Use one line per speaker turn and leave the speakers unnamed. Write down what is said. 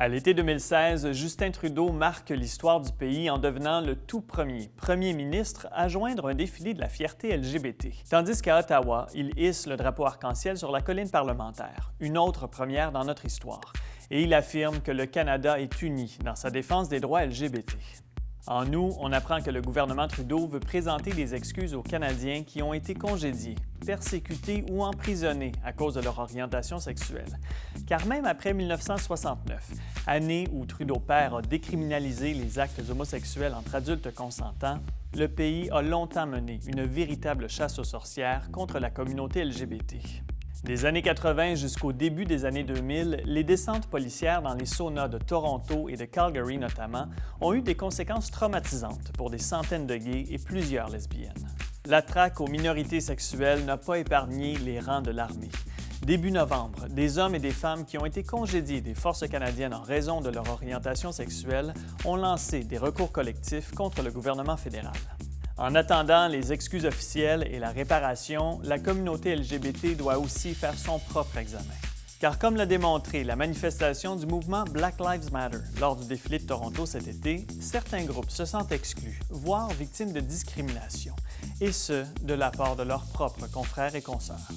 À l'été 2016, Justin Trudeau marque l'histoire du pays en devenant le tout premier ministre à joindre un défilé de la fierté LGBT. Tandis qu'à Ottawa, il hisse le drapeau arc-en-ciel sur la colline parlementaire, une autre première dans notre histoire. Et il affirme que le Canada est uni dans sa défense des droits LGBT. En août, on apprend que le gouvernement Trudeau veut présenter des excuses aux Canadiens qui ont été congédiés, persécutés ou emprisonnés à cause de leur orientation sexuelle. Car même après 1969, année où Trudeau père a décriminalisé les actes homosexuels entre adultes consentants, le pays a longtemps mené une véritable chasse aux sorcières contre la communauté LGBT. Des années 80 jusqu'au début des années 2000, les descentes policières dans les saunas de Toronto et de Calgary notamment ont eu des conséquences traumatisantes pour des centaines de gays et plusieurs lesbiennes. La traque aux minorités sexuelles n'a pas épargné les rangs de l'armée. Début novembre, des hommes et des femmes qui ont été congédiés des forces canadiennes en raison de leur orientation sexuelle ont lancé des recours collectifs contre le gouvernement fédéral. En attendant les excuses officielles et la réparation, la communauté LGBT doit aussi faire son propre examen. Car comme l'a démontré la manifestation du mouvement Black Lives Matter lors du défilé de Toronto cet été, certains groupes se sentent exclus, voire victimes de discrimination, et ce, de la part de leurs propres confrères et consoeurs.